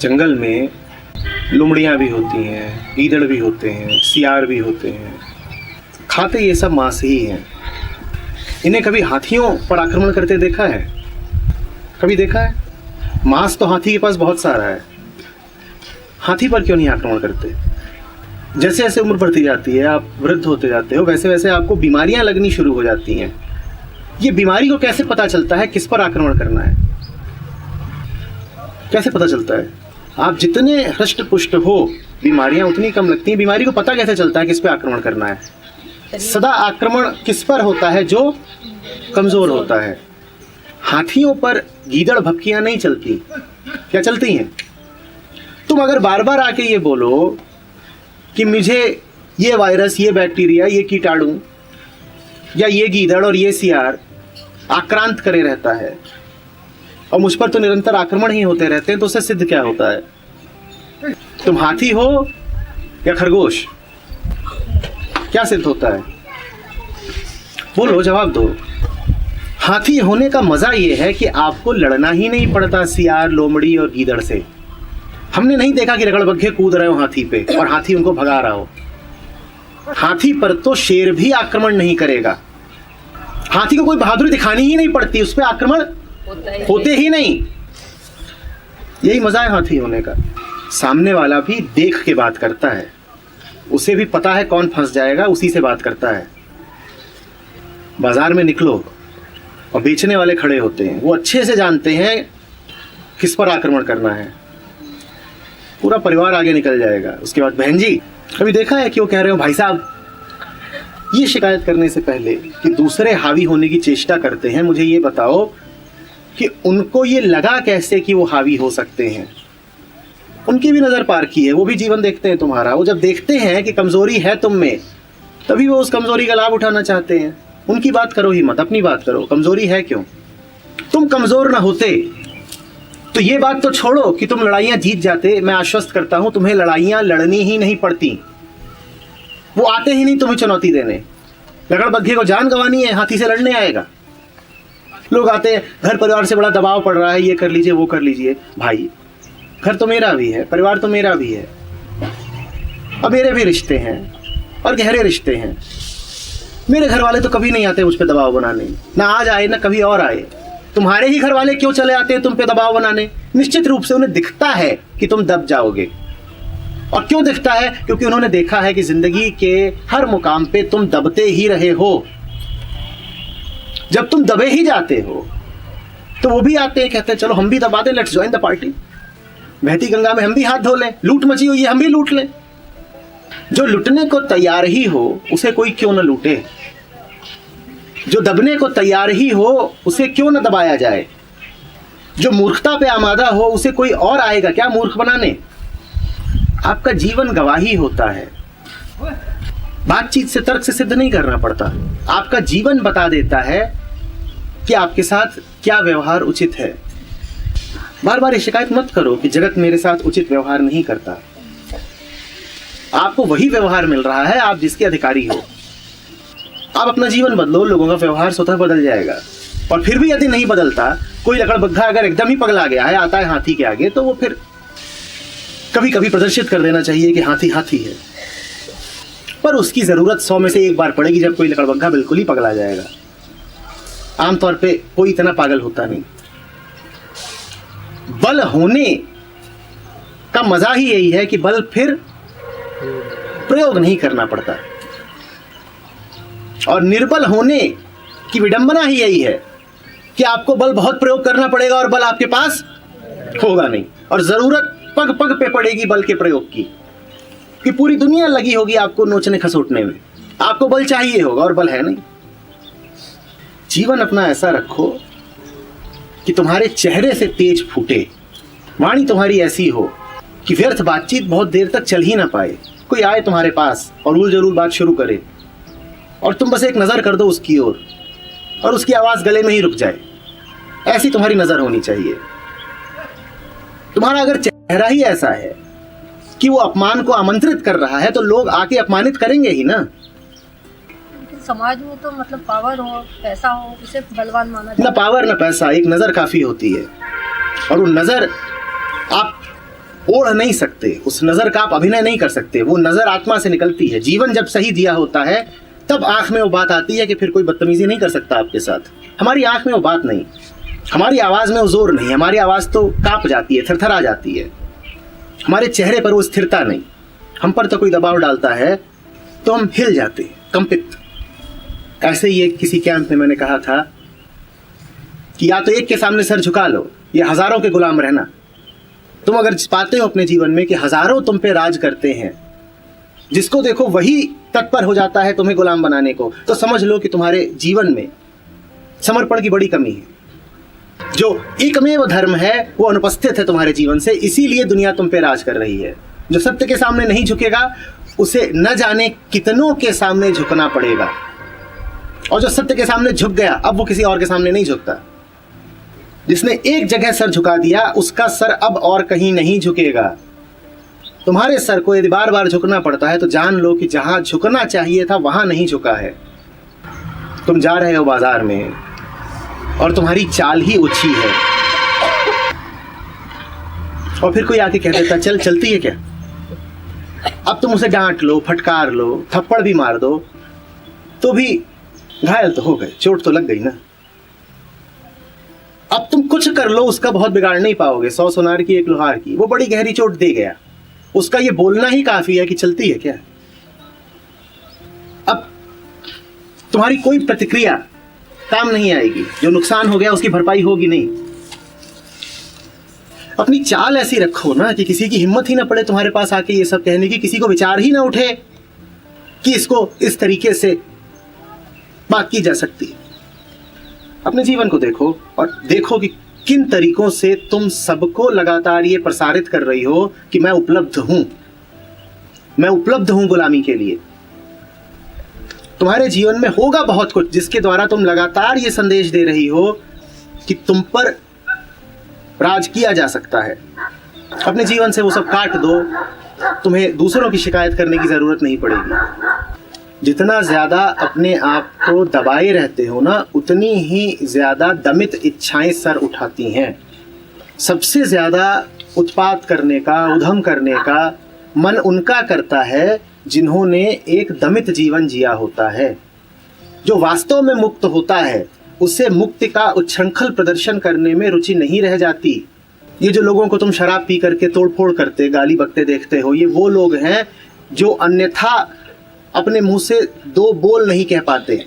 जंगल में लोमड़ियाँ भी होती हैं, गीदड़ भी होते हैं, सियार भी होते हैं, खाते ये सब मांस ही हैं। इन्हें कभी हाथियों पर आक्रमण करते देखा है? कभी देखा है? मांस तो हाथी के पास बहुत सारा है, हाथी पर क्यों नहीं आक्रमण करते? जैसे जैसे उम्र बढ़ती जाती है, आप वृद्ध होते जाते हो, वैसे वैसे आपको बीमारियां लगनी शुरू हो जाती हैं। ये बीमारी को कैसे पता चलता है किस पर आक्रमण करना है? कैसे पता चलता है? आप जितने हृष्ट पुष्ट हो, बीमारियां उतनी कम लगती हैं। बीमारी को पता कैसे चलता है किस पे आक्रमण करना है? सदा आक्रमण किस पर होता है? जो कमजोर होता है। हाथियों पर गीदड़ भपकियां नहीं चलती। क्या चलती हैं? तुम अगर बार बार आके ये बोलो कि मुझे ये वायरस, ये बैक्टीरिया, ये कीटाणु या ये गीदड़ और ये सियार आक्रांत करे रहता है और मुझ पर तो निरंतर आक्रमण ही होते रहते हैं, तो उससे सिद्ध क्या होता है? तुम हाथी हो या खरगोश? क्या सिद्ध होता है? बोलो, जवाब दो। हाथी होने का मजा ये है कि आपको लड़ना ही नहीं पड़ता सियार, लोमड़ी और गीदड़ से। हमने नहीं देखा कि रगड़बग्घे कूद रहे हो हाथी पे और हाथी उनको भगा रहा हो। हाथी पर तो शेर भी आक्रमण नहीं करेगा। हाथी को कोई बहादुरी दिखानी ही नहीं पड़ती, उस पर आक्रमण होते ही नहीं। यही मजा है हाथी होने का। सामने वाला भी देख के बात करता है, उसे भी पता है कौन फंस जाएगा, उसी से बात करता है। बाजार में निकलो और बेचने वाले खड़े होते हैं, वो अच्छे से जानते हैं किस पर आक्रमण करना है। पूरा परिवार आगे निकल जाएगा। उसके बाद, बहन जी कभी देखा है कि वो कह रहे हो भाई साहब, ये शिकायत करने से पहले कि दूसरे हावी होने की चेष्टा करते हैं, मुझे ये बताओ कि उनको ये लगा कैसे कि वो हावी हो सकते हैं? उनकी भी नज़र पार की है, वो भी जीवन देखते हैं तुम्हारा। वो जब देखते हैं कि कमज़ोरी है तुम में, तभी वो उस कमज़ोरी का लाभ उठाना चाहते हैं। उनकी बात करो ही मत, अपनी बात करो। कमज़ोरी है क्यों? तुम कमज़ोर ना होते तो ये बात तो छोड़ो कि तुम लड़ाइयाँ जीत जाते। मैं आश्वस्त करता हूँ, तुम्हें लड़ाइयाँ लड़नी ही नहीं पड़ती। वो आते ही नहीं तुम्हें चुनौती देने। रगड़बग्घे को जान गंवानी है, हाथी से लड़ने आएगा। लोग आते हैं, घर परिवार से बड़ा दबाव पड़ रहा है, ये कर लीजिए, वो कर लीजिए। भाई, घर तो मेरा भी है, परिवार तो मेरा भी है, और मेरे भी रिश्ते हैं और गहरे रिश्ते हैं। मेरे घर वाले तो कभी नहीं आते मुझ पे दबाव बनाने, ना आज आए ना कभी और आए। तुम्हारे ही घर वाले क्यों चले आते हैं तुम पे दबाव बनाने? निश्चित रूप से उन्हें दिखता है कि तुम दब जाओगे। और क्यों दिखता है? क्योंकि उन्होंने देखा है कि जिंदगी के हर मुकाम पे तुम दबते ही रहे हो। जब तुम दबे ही जाते हो तो वो भी आते हैं, कहते हैं चलो हम भी दबा दें, लेट्स ज्वाइन द पार्टी। बहती गंगा में हम भी हाथ धो लें, लूट मची हुई है हम भी लूट लें। जो लुटने को तैयार ही हो उसे कोई क्यों न लूटे? जो दबने को तैयार ही हो उसे क्यों न दबाया जाए? जो मूर्खता पे आमादा हो उसे कोई और आएगा क्या मूर्ख बनाने? आपका जीवन गवाही होता है, बातचीत से, तर्क से सिद्ध नहीं करना पड़ता। आपका जीवन बता देता है कि आपके साथ क्या व्यवहार उचित है। बार बार ये शिकायत मत करो कि जगत मेरे साथ उचित व्यवहार नहीं करता। आपको वही व्यवहार मिल रहा है आप जिसके अधिकारी हो। आप अपना जीवन बदलो, लोगों का व्यवहार स्वतः बदल जाएगा। और फिर भी यदि नहीं बदलता, कोई लकड़बग्घा अगर एकदम ही पगला गया है, आता है हाथी के आगे, तो वो फिर कभी कभी प्रदर्शित कर देना चाहिए कि हाथी हाथी है। पर उसकी जरूरत 100 में से एक बार पड़ेगी जब कोई लकड़बग्घा बिल्कुल ही पगला जाएगा। आमतौर पे कोई इतना पागल होता नहीं। बल होने का मजा ही यही है कि बल फिर प्रयोग नहीं करना पड़ता, और निर्बल होने की विडंबना ही यही है कि आपको बल बहुत प्रयोग करना पड़ेगा और बल आपके पास होगा नहीं, और जरूरत पग पग पे पड़ेगी बल के प्रयोग की, कि पूरी दुनिया लगी होगी आपको नोचने खसोटने में। आपको बल चाहिए होगा और बल है नहीं। जीवन अपना ऐसा रखो कि तुम्हारे चेहरे से तेज फूटे, वाणी तुम्हारी ऐसी हो कि व्यर्थ बातचीत बहुत देर तक चल ही ना पाए। कोई आए तुम्हारे पास और उल जरूर बात शुरू करे और तुम बस एक नज़र कर दो उसकी ओर और उसकी आवाज़ गले में ही रुक जाए। ऐसी तुम्हारी नज़र होनी चाहिए। तुम्हारा अगर चेहरा ही ऐसा है कि वो अपमान को आमंत्रित कर रहा है, तो लोग आके अपमानित करेंगे ही ना। समाज में तो मतलब पावर हो, पैसा हो, उसे बलवान माना जाता है। ना पावर ना पैसा, एक नज़र काफ़ी होती है। और वो नज़र आप ओढ़ नहीं सकते, उस नजर का आप अभिनय नहीं कर सकते। वो नजर आत्मा से निकलती है। जीवन जब सही दिया होता है तब आंख में वो बात आती है कि फिर कोई बदतमीजी नहीं कर सकता आपके साथ। हमारी आंख में वो बात नहीं, हमारी आवाज में वो जोर नहीं, हमारी आवाज तो कांप जाती है, थरथरा जाती है। हमारे चेहरे पर वो स्थिरता नहीं। हम पर तो कोई दबाव डालता है तो हम हिल जाते, कंपित। ऐसे ही एक किसी कैंप में मैंने कहा था कि या तो एक के सामने सर झुका लो या हजारों के गुलाम रहना। तुम अगर पाते हो अपने जीवन में कि हजारों तुम पे राज करते हैं, जिसको देखो वही तत्पर हो जाता है तुम्हें गुलाम बनाने को, तो समझ लो कि तुम्हारे जीवन में समर्पण की बड़ी कमी है। जो एकमेव धर्म है वो अनुपस्थित है तुम्हारे जीवन से, इसीलिए दुनिया तुम पे राज कर रही है। जो सत्य के सामने नहीं झुकेगा उसे न जाने कितनों के सामने झुकना पड़ेगा, और जो सत्य के सामने झुक गया अब वो किसी और के सामने नहीं झुकता। जिसने एक जगह सर झुका दिया उसका सर अब और कहीं नहीं झुकेगा। तुम्हारे सर को यदि बार बार झुकना पड़ता है तो जान लो कि जहां झुकना चाहिए था वहां नहीं झुका है। तुम जा रहे हो बाजार में और तुम्हारी चाल ही ऊंची है, और फिर कोई आके कह देता चल, चलती है क्या? अब तुम उसे डांट लो, फटकार लो, थप्पड़ भी मार दो तो भी घायल तो हो गए, चोट तो लग गई ना। अब तुम कुछ कर लो उसका बहुत बिगाड़ नहीं पाओगे। 100 सुनार की 1 लोहार की, वो बड़ी गहरी चोट दे गया, उसका ये बोलना ही काफी है कि चलती है क्या। अब तुम्हारी कोई प्रतिक्रिया काम नहीं आएगी, जो नुकसान हो गया उसकी भरपाई होगी नहीं। अपनी चाल ऐसी रखो ना कि किसी की हिम्मत ही ना पड़े तुम्हारे पास आके ये सब कहने की, किसी को विचार ही ना उठे कि इसको इस तरीके से बात की जा सकती है। अपने जीवन को देखो और देखो कि किन तरीकों से तुम सबको लगातार ये प्रसारित कर रही हो कि मैं उपलब्ध हूं, मैं उपलब्ध हूं गुलामी के लिए। तुम्हारे जीवन में होगा बहुत कुछ जिसके द्वारा तुम लगातार ये संदेश दे रही हो कि तुम पर राज किया जा सकता है। अपने जीवन से वो सब काट दो, तुम्हें दूसरों की शिकायत करने की जरूरत नहीं पड़ेगी। जितना ज्यादा अपने आप को दबाए रहते हो ना, उतनी ही ज्यादा दमित इच्छाएं सर उठाती हैं। सबसे ज्यादा उत्पात करने का, उधम करने का मन उनका करता है जिन्होंने एक दमित जीवन जिया होता है। जो वास्तव में मुक्त होता है उसे मुक्ति का उच्छृंखल प्रदर्शन करने में रुचि नहीं रह जाती। ये जो लोगों को तुम शराब पी करके तोड़फोड़ करते, गाली बकते देखते हो, ये वो लोग हैं जो अन्यथा अपने मुंह से 2 बोल नहीं कह पाते,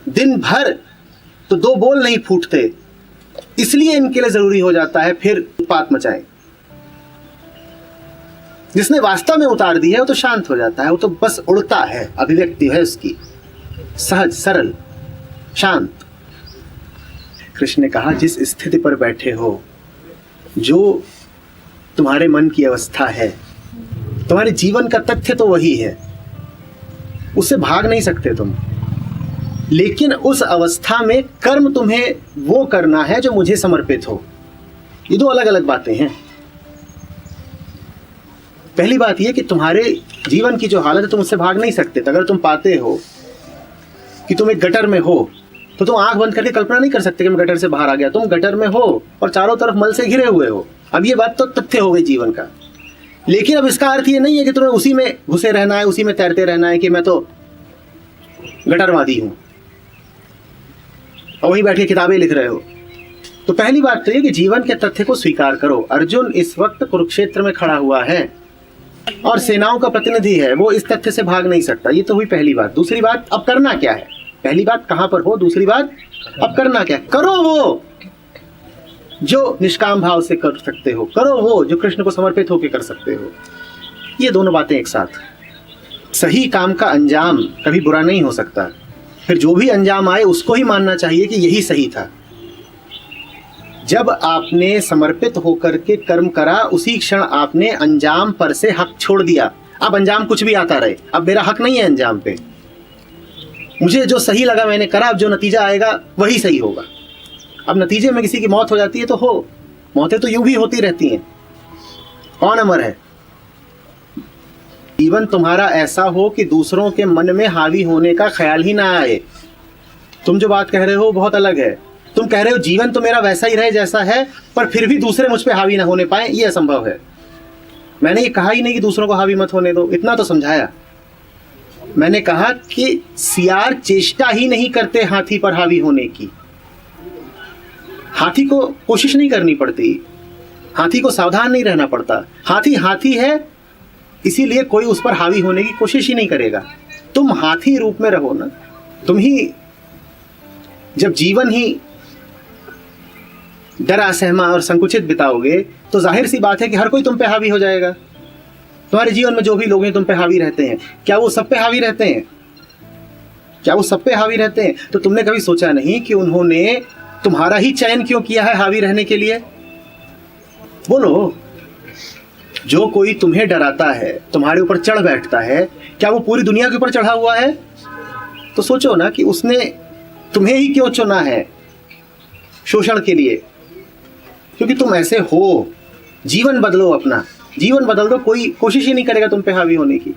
दिन भर तो 2 बोल नहीं फूटते, इसलिए इनके लिए जरूरी हो जाता है फिर उत्पात मचाएं। जिसने वास्तव में उतार दी है वो तो शांत हो जाता है, वो तो बस उड़ता है, अभिव्यक्ति है उसकी सहज, सरल, शांत। कृष्ण ने कहा जिस स्थिति पर बैठे हो, जो तुम्हारे मन की अवस्था है, तुम्हारे जीवन का तथ्य तो वही है, उससे भाग नहीं सकते तुम। लेकिन उस अवस्था में कर्म तुम्हें वो करना है जो मुझे समर्पित हो। ये 2 अलग अलग बातें हैं। पहली बात यह कि तुम्हारे जीवन की जो हालत है तुम उससे भाग नहीं सकते। अगर तुम पाते हो कि तुम एक गटर में हो तो तुम आंख बंद करके कल्पना नहीं कर सकते कि मैं गटर से बाहर आ गया। तुम गटर में हो और चारों तरफ मल से घिरे हुए हो। अब ये बात तो तथ्य हो गई जीवन का। लेकिन अब इसका अर्थ ये नहीं है कि तुम्हें उसी में घुसे रहना है, उसी में तैरते रहना है कि मैं तो गटरवादी हूं और वहीं बैठ के किताबें लिख रहे हो। तो पहली बात तो ये कि जीवन के तथ्य को स्वीकार करो। अर्जुन इस वक्त कुरुक्षेत्र में खड़ा हुआ है और सेनाओं का प्रतिनिधि है, वो इस तथ्य से भाग नहीं सकता। ये तो हुई पहली बात। दूसरी बात, अब करना क्या है? पहली बात कहां पर हो, दूसरी बात अब करना क्या है? करो वो जो निष्काम भाव से कर सकते हो, करो वो जो कृष्ण को समर्पित होकर कर सकते हो। ये दोनों बातें एक साथ। सही काम का अंजाम कभी बुरा नहीं हो सकता, फिर जो भी अंजाम आए उसको ही मानना चाहिए कि यही सही था। जब आपने समर्पित होकर के कर्म करा, उसी क्षण आपने अंजाम पर से हक छोड़ दिया। अब अंजाम कुछ भी आता रहे, अब मेरा हक नहीं है अंजाम पे। मुझे जो सही लगा मैंने करा, अब जो नतीजा आएगा वही सही होगा। अब नतीजे में किसी की मौत हो जाती है तो हो, मौतें तो यूं भी होती रहती हैं, कौन अमर है। जीवन तुम्हारा ऐसा हो कि दूसरों के मन में हावी होने का ख्याल ही ना आए। तुम जो बात कह रहे हो बहुत अलग है। तुम कह रहे हो जीवन तो मेरा वैसा ही रहे जैसा है, पर फिर भी दूसरे मुझ पे हावी ना होने पाए, ये असंभव है। मैंने ये कहा ही नहीं कि दूसरों को हावी मत होने दो, इतना तो समझाया। मैंने कहा कि सियार चेष्टा ही नहीं करते हाथी पर हावी होने की। हाथी को कोशिश नहीं करनी पड़ती, हाथी को सावधान नहीं रहना पड़ता। हाथी हाथी है, इसीलिए कोई उस पर हावी होने की कोशिश ही नहीं करेगा। तुम हाथी रूप में रहो ना। तुम ही जब जीवन ही डरा सहमा और संकुचित बिताओगे तो जाहिर सी बात है कि हर कोई तुम पे हावी हो जाएगा। तुम्हारे जीवन में जो भी लोग हैं तुम पे हावी रहते हैं, क्या वो सब पे हावी रहते हैं? क्या वो सब पे हावी रहते हैं? तो तुमने कभी सोचा नहीं कि उन्होंने तुम्हारा ही चयन क्यों किया है हावी रहने के लिए? बोलो, जो कोई तुम्हें डराता है, तुम्हारे ऊपर चढ़ बैठता है, क्या वो पूरी दुनिया के ऊपर चढ़ा हुआ है? तो सोचो ना कि उसने तुम्हें ही क्यों चुना है शोषण के लिए? क्योंकि तुम ऐसे हो। जीवन बदलो अपना, जीवन बदल दो, कोई कोशिश ही नहीं करेगा तुम पे हावी होने की।